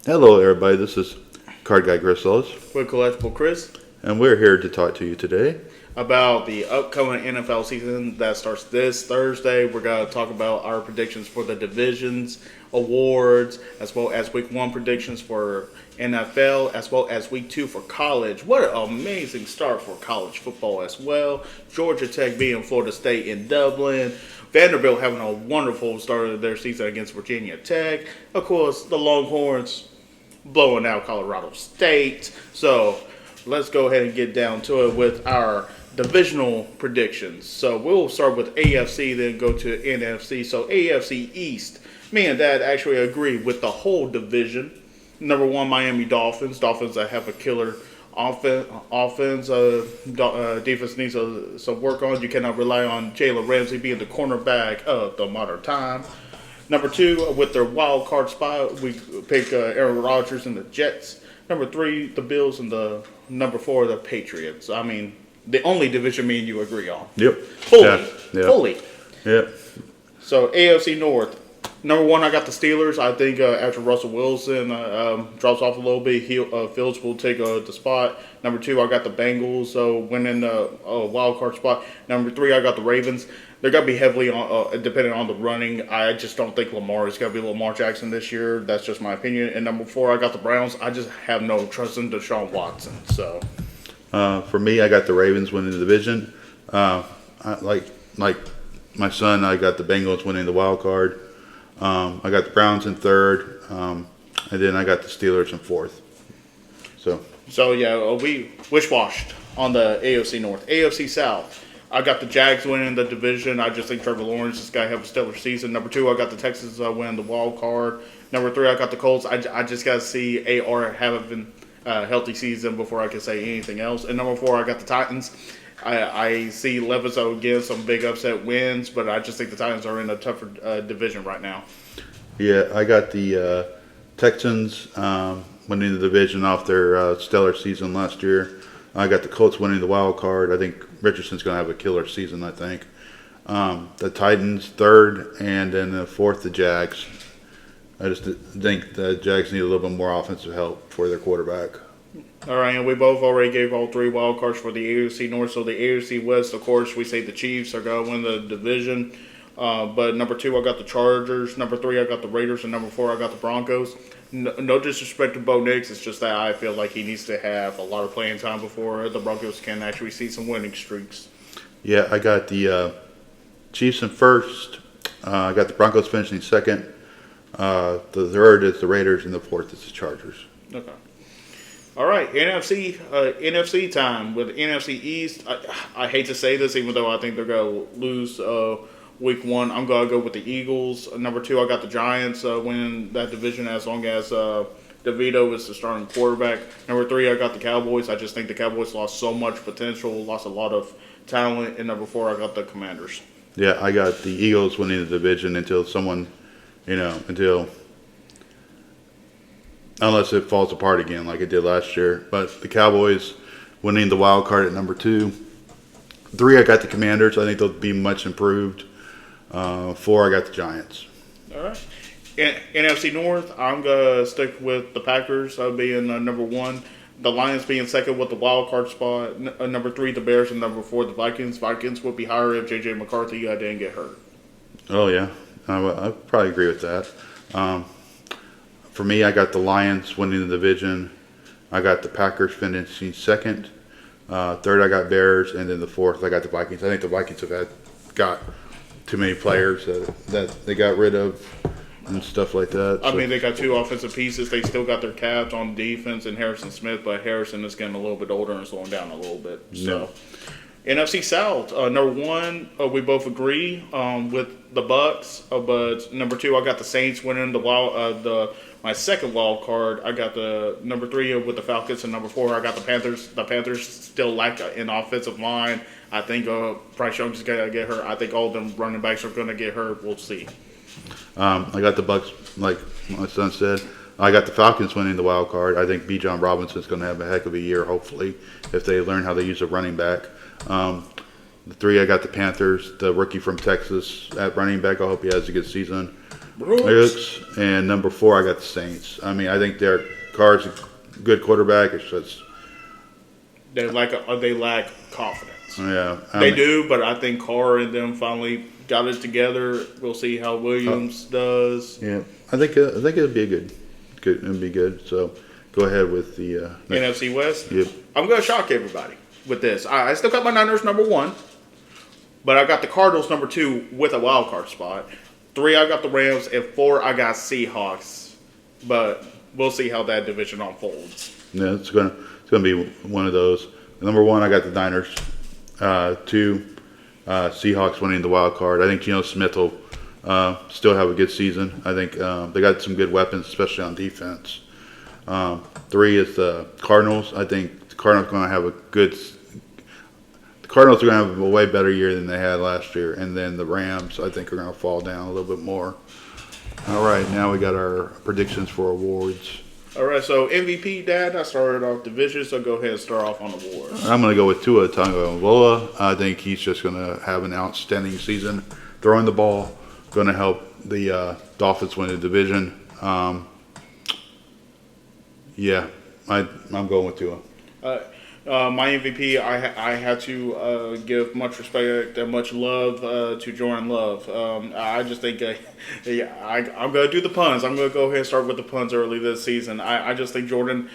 Hello, everybody. This is Card Guy Grisels, With Collectible Chris and we're here to talk to you today. about the upcoming NFL season that starts this Thursday. We're going to talk about our predictions for the divisions, awards, as well as week one predictions for NFL, as well as week two for college. What an amazing start for college football as well. Georgia Tech beating Florida State in Dublin. Vanderbilt having a wonderful start of their season against Virginia Tech. Of course, the Longhorns blowing out Colorado State. So let's go ahead and get down to it with our divisional predictions. So we'll start with AFC, then go to NFC. So AFC East, me and Dad actually agree with the whole division. Number one, Miami Dolphins. Dolphins that have a killer offense. Defense needs some work on. You cannot rely on Jalen Ramsey being the cornerback of the modern time. Number two, with their wild card spot, we pick Aaron Rodgers and the Jets. Number three, the Bills, and the number four, the Patriots. I mean, the only division me and you agree on. Yep. Fully. Yep. So AFC North. Number one, I got the Steelers. I think after Russell Wilson drops off a little bit, Fields will take the spot. Number two, I got the Bengals winning the wild card spot. Number three, I got the Ravens. They're going to be heavily dependent on the running. I just don't think Lamar is going to be Lamar Jackson this year. That's just my opinion. And number four, I got the Browns. I just have no trust in Deshaun Watson. So, for me, I got the Ravens winning the division. Like my son, I got the Bengals winning the wild card. I got the Browns in third, and then I got the Steelers in fourth. So yeah, we wish-washed on the AFC North. AFC South, I got the Jags winning the division. I just think Trevor Lawrence is going to have a stellar season. Number two, I got the Texans winning the wild card. Number three, I got the Colts. I just got to see AR having a healthy season before I can say anything else. And number four, I got the Titans. I see Levis again, some big upset wins, but I just think the Titans are in a tougher division right now. Yeah, I got the Texans winning the division off their stellar season last year. I got the Colts winning the wild card. I think Richardson's going to have a killer season, I think. The Titans third, and then the fourth, the Jags. I just think the Jags need a little bit more offensive help for their quarterback. All right, and we both already gave all three wild cards for the AFC North. So the AFC West, of course, we say the Chiefs are going to win the division. But number two, I got the Chargers. Number three, I got the Raiders. And number four, I got the Broncos. No disrespect to Bo Nix. It's just that I feel like he needs to have a lot of playing time before the Broncos can actually see some winning streaks. Yeah, I got the Chiefs in first. I got the Broncos finishing second. The third is the Raiders, and the fourth is the Chargers. Okay. All right, NFC time with NFC East. I hate to say this, even though I think they're going to lose week one. I'm going to go with the Eagles. Number two, I got the Giants winning that division as long as DeVito is the starting quarterback. Number three, I got the Cowboys. I just think the Cowboys lost so much potential, lost a lot of talent. And number four, I got the Commanders. Yeah, I got the Eagles winning the division until unless it falls apart again like it did last year. But the Cowboys winning the wild card at number two. Three, I got the Commanders. I think they'll be much improved. Four, I got the Giants. All right. NFC North, I'm going to stick with the Packers being number one. The Lions being second with the wild card spot. Number three, the Bears. And number four, the Vikings. Vikings would be higher if J.J. McCarthy didn't get hurt. Oh, yeah. I probably agree with that. For me, I got the Lions winning the division. I got the Packers finishing second. Third, I got Bears. And then the fourth, I got the Vikings. I think the Vikings have got too many players that they got rid of and stuff like that. I mean, they got two offensive pieces. They still got their caps on defense and Harrison Smith, but Harrison is getting a little bit older and slowing down a little bit. So, NFC South, number one, we both agree with the Bucks, but number two, I got the Saints winning my second wild card. I got the number three with the Falcons, and number four, I got the Panthers. The Panthers still lack an offensive line. I think Bryce Young is going to get hurt. I think all them running backs are going to get hurt. We'll see. I got the Bucks, like my son said. I got the Falcons winning the wild card. I think Bijan Robinson's going to have a heck of a year, hopefully, if they learn how to use a running back. The three, I got the Panthers, the rookie from Texas at running back. I hope he has a good season. Brooks. And number 4, I got the Saints. I mean, I think Derek Carr's a good quarterback. It's just, They lack confidence. yeah. They do, but I think Carr and them finally got it together. We'll see how Williams does. Yeah, I think it'll be it'll be good. So go ahead with the NFC West. Yep. I'm going to shock everybody with this. I still got my Niners number 1, but I got the Cardinals number 2 with a wild card spot. 3, I got the Rams, and 4, I got Seahawks. But we'll see how that division unfolds. Yeah, it's gonna be one of those. Number 1, I got the Niners. 2, Seahawks winning the wild card. I think Geno Smith will still have a good season. I think they got some good weapons, especially on defense. 3 is the Cardinals. I think the Cardinals are going to have the Cardinals are going to have a way better year than they had last year. And then the Rams, I think, are going to fall down a little bit more. All right, now we got our predictions for awards. All right, so MVP, Dad, I started off division, so go ahead and start off on awards. I'm going to go with Tua Tagovailoa. I think he's just going to have an outstanding season throwing the ball. Going to help the Dolphins win the division. Yeah, I'm going with Tua. My MVP, I had to give much respect and much love to Jordan Love. I just think, I'm going to do the puns. I'm going to go ahead and start with the puns early this season. I just think Jordan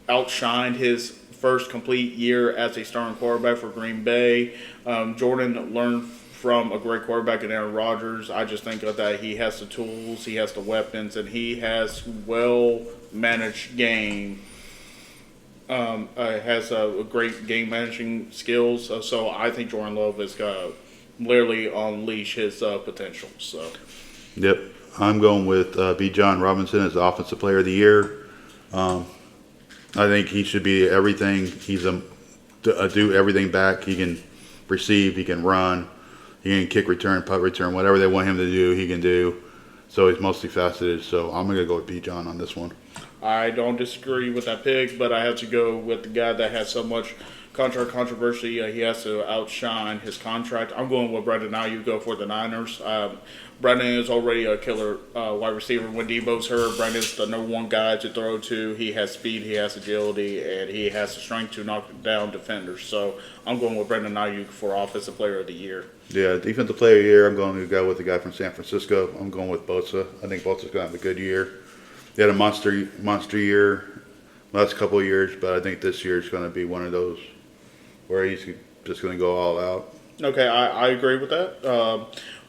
outshined his first complete year as a starting quarterback for Green Bay. Jordan learned from a great quarterback in Aaron Rodgers. I just think that he has the tools, he has the weapons, and he has well-managed game. Has a great game managing skills, so I think Jordan Love is going to literally unleash his potential. So, yep, I'm going with Bijan Robinson as the Offensive Player of the Year. I think he should be everything. He's do everything back. He can receive, he can run, he can kick return, punt return, whatever they want him to do, he can do. So he's mostly faceted. So I'm going to go with Bijan on this one. I don't disagree with that pick, but I have to go with the guy that has so much contract controversy. He has to outshine his contract. I'm going with Brandon Ayuk. Go for the Niners. Brandon is already a killer wide receiver. When Debo's hurt, Brandon's the number 1 guy to throw to. He has speed, he has agility, and he has the strength to knock down defenders. So I'm going with Brandon Ayuk for Offensive Player of the Year. Yeah, Defensive Player of the Year, I'm going to go with the guy from San Francisco. I'm going with Bosa. I think Bosa's going to have a good year. He had a monster year last couple of years, but I think this year is going to be one of those where he's just going to go all out. Okay, I agree with that.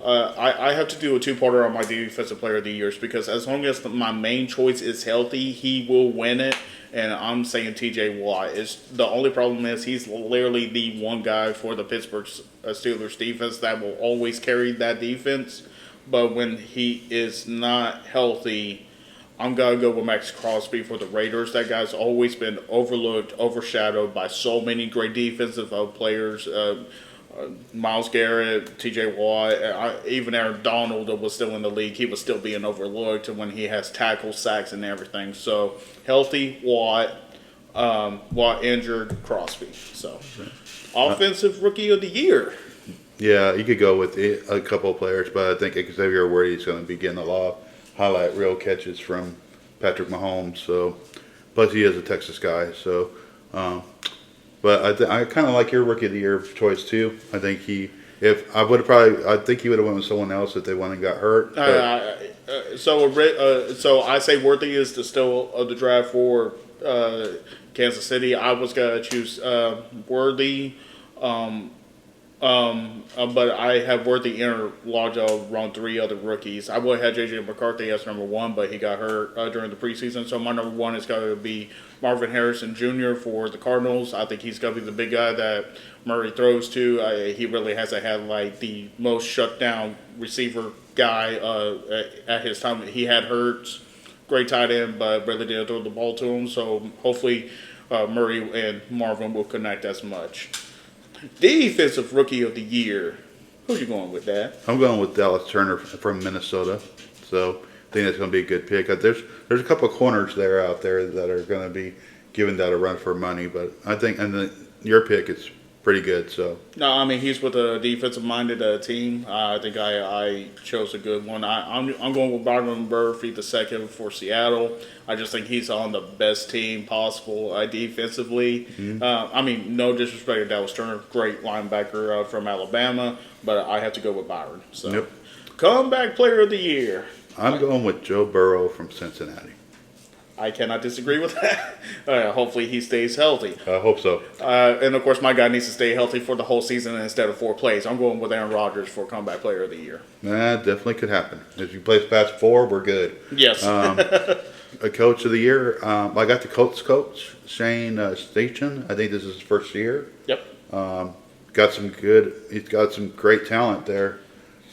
I have to do a 2-parter on my Defensive Player of the Years because as long as my main choice is healthy, he will win it. And I'm saying T.J. Watt. The only problem is he's literally the one guy for the Pittsburgh Steelers defense that will always carry that defense. But when he is not healthy, I'm going to go with Max Crosby for the Raiders. That guy's always been overlooked, overshadowed by so many great defensive players. Myles Garrett, T.J. Watt, even Aaron Donald was still in the league. He was still being overlooked when he has tackles, sacks, and everything. So, healthy, Watt injured, Crosby. So, Offensive Rookie of the Year. Yeah, you could go with a couple of players, but I think Xavier Worthy is going to be getting a lot of highlight reel catches from Patrick Mahomes. So, plus he is a Texas guy. So, but I kind of like your Rookie of the Year choice too. I think I think he would have went with someone else if they went and got hurt. So I say Worthy is the still of the draft for Kansas City. I was gonna choose Worthy. But I have Worthy interlocked around 3 other rookies. I would have had J.J. McCarthy as number 1, but he got hurt during the preseason. So my number 1 is going to be Marvin Harrison Jr. for the Cardinals. I think he's going to be the big guy that Murray throws to. He really hasn't had like the most shut down receiver guy at his time. He had Hurts, great tight end, but really didn't throw the ball to him. So hopefully Murray and Marvin will connect as much. Defensive Rookie of the Year. Who you going with, Dad? I'm going with Dallas Turner from Minnesota. So I think that's going to be a good pick. There's a couple of corners out there that are going to be giving that a run for money. But I think, your pick is pretty good. So No, I mean he's with a defensive-minded team. I think I chose a good one. I'm going with Byron Murphy the second for Seattle. I just think he's on the best team possible defensively. I mean, no disrespect to Dallas Turner, great linebacker from Alabama, but I have to go with Byron. So, Yep. Comeback player of the year. I'm going with Joe Burrow from Cincinnati. I cannot disagree with that. Hopefully he stays healthy. I hope so. And of course, my guy needs to stay healthy for the whole season instead of 4 plays. I'm going with Aaron Rodgers for comeback player of the year. That definitely could happen. If you place past 4, we're good. Yes. A coach of the year. I got the Colts coach, Shane Steichen. I think this is his first year. Yep. He's got some great talent there.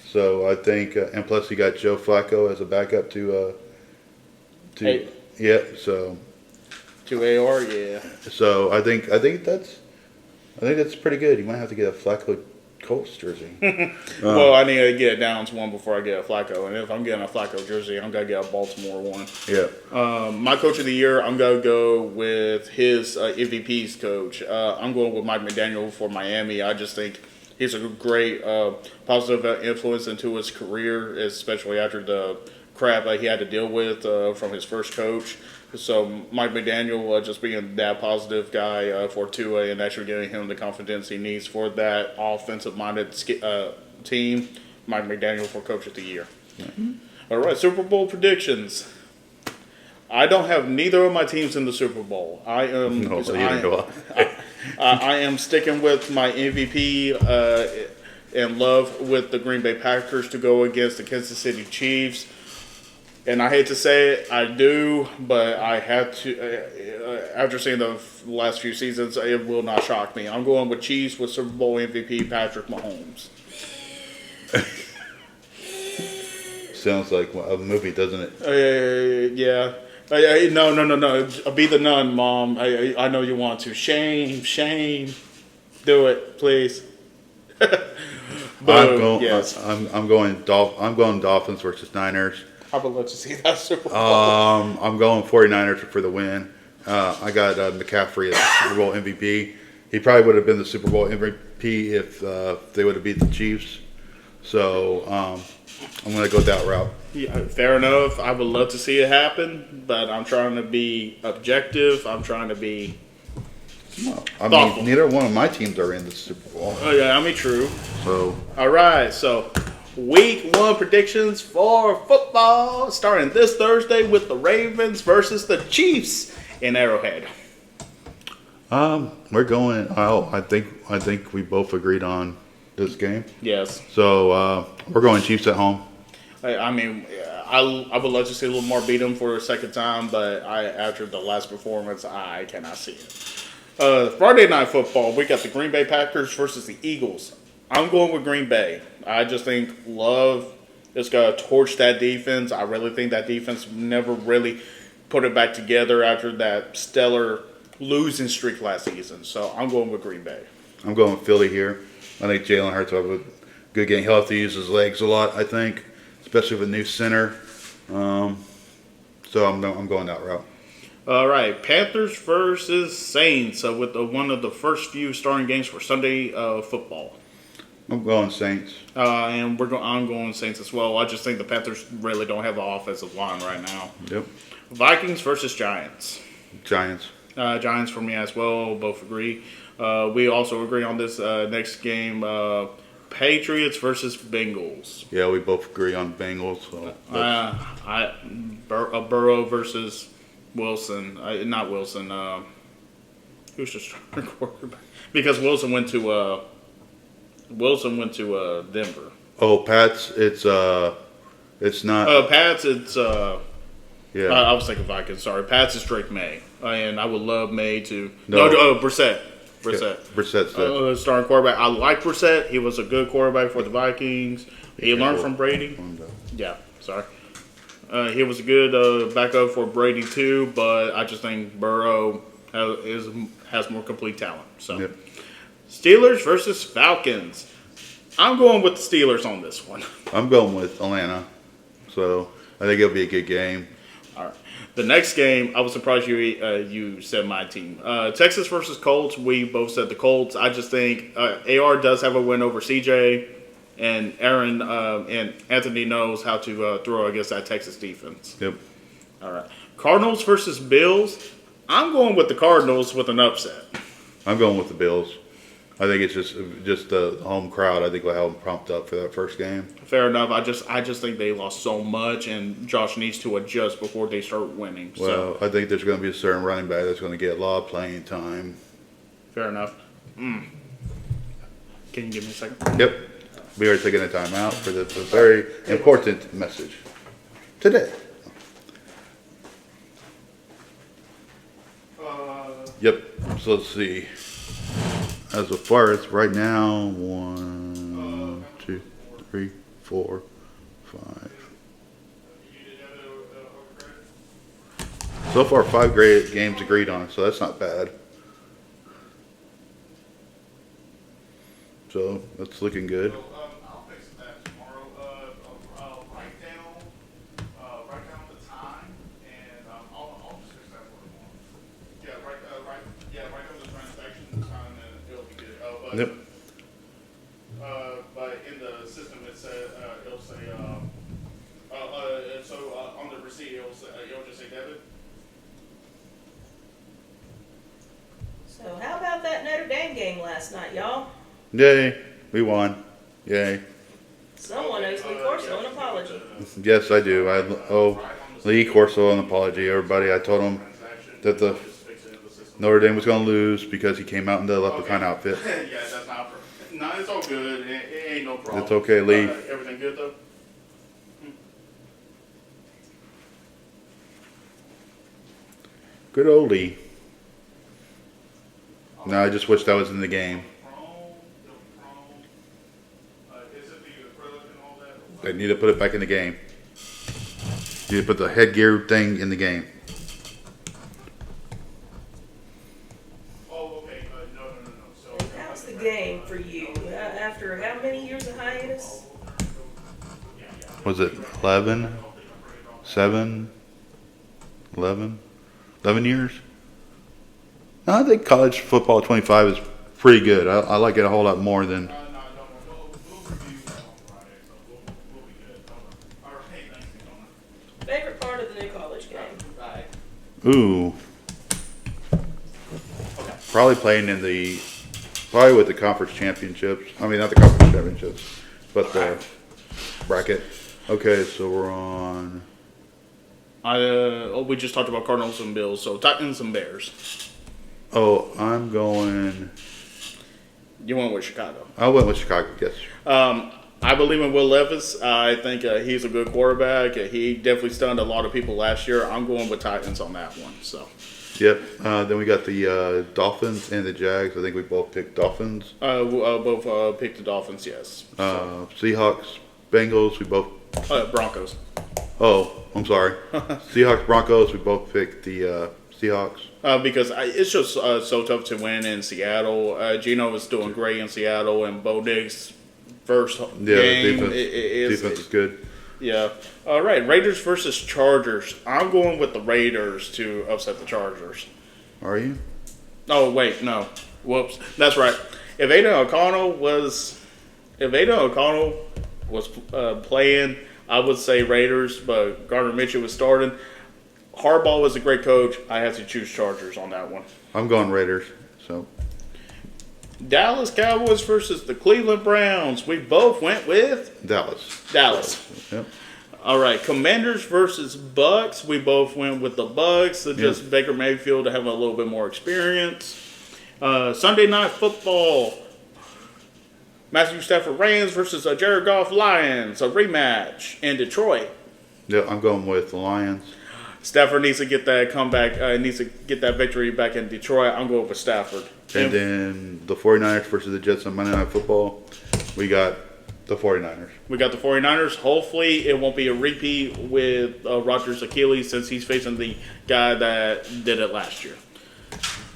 So I think, and plus he got Joe Flacco as a backup to Hey. yeah. So 2 AR, yeah. I think that's pretty good. You might have to get a Flacco Colts jersey. Well, I need to get a Downs one before I get a Flacco. And if I'm getting a Flacco jersey, I'm going to get a Baltimore one. Yeah. My coach of the year, I'm going to go with his MVP's coach. I'm going with Mike McDaniel for Miami. I just think he's a great positive influence into his career, especially after the crap he had to deal with from his first coach. So Mike McDaniel just being that positive guy for Tua and actually giving him the confidence he needs for that offensive-minded team. Mike McDaniel for Coach of the Year. Mm-hmm. All right, Super Bowl predictions. I don't have neither of my teams in the Super Bowl. I am sticking with my MVP in love with the Green Bay Packers to go against the Kansas City Chiefs. And I hate to say it, I do, but I have to. After seeing the last few seasons, it will not shock me. I'm going with Chiefs with Super Bowl MVP Patrick Mahomes. Sounds like a movie, doesn't it? Yeah. No. Be the nun, Mom. I know you want to. Shame. Do it, please. Yes. I'm going Dolphins versus Niners. I would love to see that Super Bowl. I'm going 49ers for the win. I got McCaffrey as the Super Bowl MVP. He probably would have been the Super Bowl MVP if they would have beat the Chiefs. So I'm going to go that route. Yeah, fair enough. I would love to see it happen, but I'm trying to be objective. I'm trying to be thoughtful. Neither one of my teams are in the Super Bowl. Oh, yeah, I mean, true. So, all right, so Week 1 predictions for football starting this Thursday with the Ravens versus the Chiefs in Arrowhead. we're going. I think we both agreed on this game. Yes. So we're going Chiefs at home. I mean, I would love to see a little more beat them for a second time, but after the last performance, I cannot see it. Friday Night Football, we got the Green Bay Packers versus the Eagles. I'm going with Green Bay. I just think Love is going to torch that defense. I really think that defense never really put it back together after that stellar losing streak last season. So I'm going with Green Bay. I'm going with Philly here. I think Jalen Hurts will have a good game. He'll have to use his legs a lot, I think, especially with a new center. So I'm going that route. All right, Panthers versus Saints with one of the first few starting games for Sunday football. I'm going Saints. And I'm going Saints as well. I just think the Panthers really don't have an offensive line right now. Yep. Vikings versus Giants. Giants. Giants for me as well. Both agree. We also agree on this next game. Patriots versus Bengals. Yeah, we both agree on Bengals. So Burrow versus Wilson. Not Wilson. Who's the starting quarterback? Because Wilson went to Denver. Oh, Pats. It's not. Pats. It's yeah. I was thinking Vikings. Sorry, Pats is Drake May, and I would love May to. No. Brissett. Brissett's the starting quarterback. I like Brissett. He was a good quarterback for the Vikings. He learned from Brady. Yeah, sorry. He was a good backup for Brady too, but I just think Burrow has more complete talent. So, Yep. Steelers versus Falcons. I'm going with the Steelers on this one. I'm going with Atlanta. So I think it'll be a good game. All right. The next game, I was surprised you said my team. Texas versus Colts. We both said the Colts. I just think AR does have a win over CJ, and Aaron and Anthony knows how to throw against that Texas defense. Yep. All right. Cardinals versus Bills. I'm going with the Cardinals with an upset. I'm going with the Bills. I think it's just the home crowd. I think will help them pumped up for that first game. Fair enough. I just think they lost so much, and Josh needs to adjust before they start winning. Well, I think there's going to be a certain running back that's going to get a lot of playing time. Fair enough. Can you give me a second? Yep. We are taking a time out for the very important message today. Yep. So let's see. As far as right now, 1, 2, 3, 4, 5. So far, 5 great games agreed on, so that's not bad. So that's looking good. I'll fix that tomorrow. Write down the time, and I'll just fix that for tomorrow. Yeah, write down the transaction time, and it'll be good. Yep. But in the system, it said it'll say on the receipt it'll just say debit. So how about that Notre Dame game last night, y'all? Yay. We won. Yay. Someone owes me Corso an apology. Yes, I do. I owe Lee Corso an apology. Everybody, I told him that the Notre Dame was going to lose because he came out in the leprechaun outfit. Yeah, that's not. No, it's all good. It ain't no problem. It's okay, Lee. Everything good though. Good old Lee. No, I just wish that was in the game. They need to put it back in the game. You need to put the headgear thing in the game. Oh, okay. No. So How's the game for you? After how many years of hiatus? Was it 11? 7? 11? 11 years? No, I think college football 25 is pretty good. I like it a whole lot more than... Favorite part of the new college game? Ooh. Probably probably with the conference championships. I mean, not the conference championships, but the bracket. Okay, so we're on. We just talked about Cardinals and Bills, so Titans and Bears. Oh, I'm going. You went with Chicago. I went with Chicago, yes. I believe in Will Levis. I think he's a good quarterback. He definitely stunned a lot of people last year. I'm going with Titans on that one. So. Yep. Then we got the Dolphins and the Jags. I think we both picked Dolphins. Both picked the Dolphins, yes. Seahawks, Bengals. We both. Broncos. Oh, I'm sorry. Seahawks, Broncos. We both picked the Seahawks. Because it's just so tough to win in Seattle. Geno was doing great in Seattle, and Bo Nix first game. Defense is good. Yeah. All right. Raiders versus Chargers. I'm going with the Raiders to upset the Chargers. Are you? Oh wait, no. Whoops. That's right. If Aiden O'Connell was playing, I would say Raiders, but Gardner Mitchell was starting. Harbaugh was a great coach. I have to choose Chargers on that one. I'm going Raiders. So. Dallas Cowboys versus the Cleveland Browns. We both went with Dallas. Yep. All right. Commanders versus Bucks. We both went with the Bucks. So just Baker Mayfield to have a little bit more experience. Sunday Night Football. Matthew Stafford Rams versus Jared Goff Lions. A rematch in Detroit. Yeah, I'm going with the Lions. Stafford needs to get that comeback. Needs to get that victory back in Detroit. I'm going with Stafford. And then the 49ers versus the Jets on Monday Night Football. We got the 49ers. We got the 49ers. Hopefully it won't be a repeat with Rodgers' Achilles since he's facing the guy that did it last year.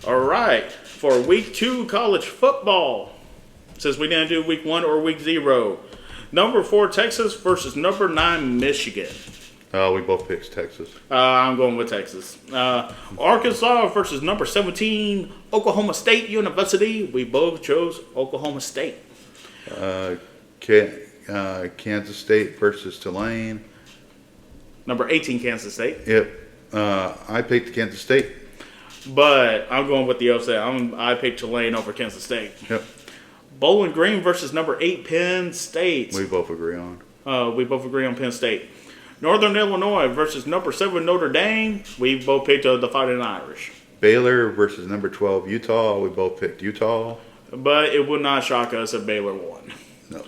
All right. For week 2 college football, since we didn't do week 1 or week 0, number 4 Texas versus number 9 Michigan. We both picked Texas. I'm going with Texas. Arkansas versus number 17, Oklahoma State University. We both chose Oklahoma State. Kansas State versus Tulane. Number 18, Kansas State. Yep. I picked Kansas State. But I'm going with the upset. I picked Tulane over Kansas State. Yep. Bowling Green versus number 8, Penn State. We both agree on. We both agree on Penn State. Northern Illinois versus number 7, Notre Dame. We both picked the Fighting Irish. Baylor versus number 12, Utah. We both picked Utah. But it would not shock us if Baylor won. No.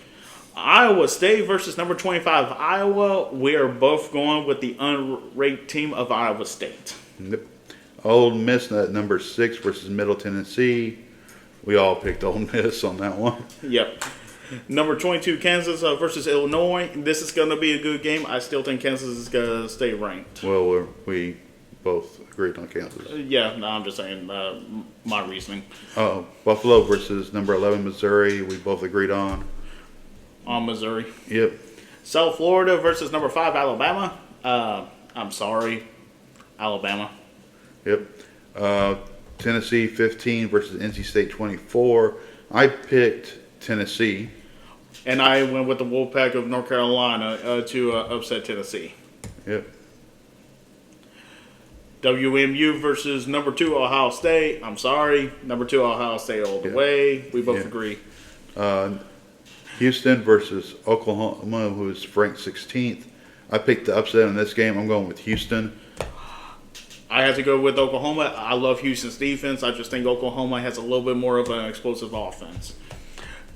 Iowa State versus number 25, Iowa. We are both going with the unranked team of Iowa State. Yep. Ole Miss at number 6 versus Middle Tennessee. We all picked Ole Miss on that one. Yep. Number 22, Kansas versus Illinois. This is going to be a good game. I still think Kansas is going to stay ranked. Well, we both agreed on Kansas. Yeah, no, I'm just saying my reasoning. Buffalo versus number 11, Missouri. We both agreed on. On Missouri. Yep. South Florida versus number 5, Alabama. I'm sorry, Alabama. Yep. Tennessee 15 versus NC State 24. I picked Tennessee. And I went with the Wolfpack of North Carolina to upset Tennessee. Yep. WMU versus number 2, Ohio State. I'm sorry, number 2, Ohio State all the way. We both agree. Houston versus Oklahoma, who is ranked 16th. I picked the upset in this game. I'm going with Houston. I have to go with Oklahoma. I love Houston's defense. I just think Oklahoma has a little bit more of an explosive offense.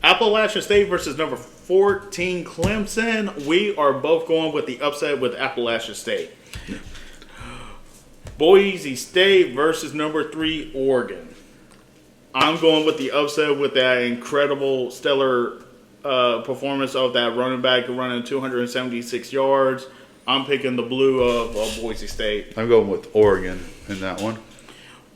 Appalachian State versus number 14, Clemson. We are both going with the upset with Appalachian State. Boise State versus number 3, Oregon. I'm going with the upset with that incredible, stellar performance of that running back running 276 yards. I'm picking the blue of Boise State. I'm going with Oregon in that one.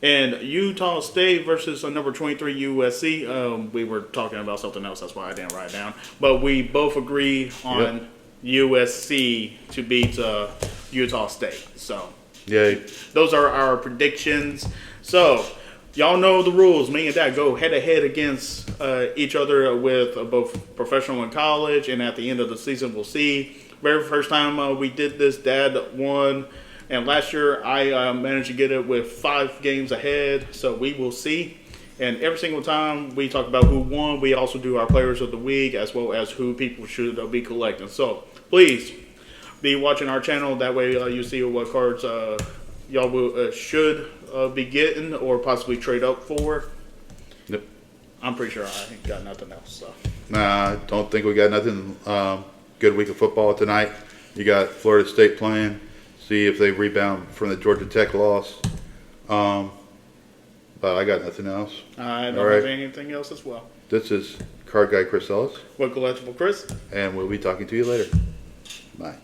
And Utah State versus number 23, USC. We were talking about something else. That's why I didn't write it down. But we both agree on USC to beat Utah State. So Yay. those are our predictions. So y'all know the rules. Me and Dad go head-to-head against each other with both professional and college. And at the end of the season, we'll see. Very first time we did this, Dad won. And last year, I managed to get it with 5 games ahead. So we will see. And every single time we talk about who won, we also do our players of the week as well as who people should be collecting. So please be watching our channel. That way you see what cards y'all will, should be getting or possibly trade up for. Yep. I'm pretty sure I ain't got nothing else. So. Nah, I don't think we got nothing. Good week of football tonight. You got Florida State playing. See if they rebound from the Georgia Tech loss. But I got nothing else. I don't have anything else as well. This is Card Guy Chris Ellis. What collectible, Chris? And we'll be talking to you later. Bye.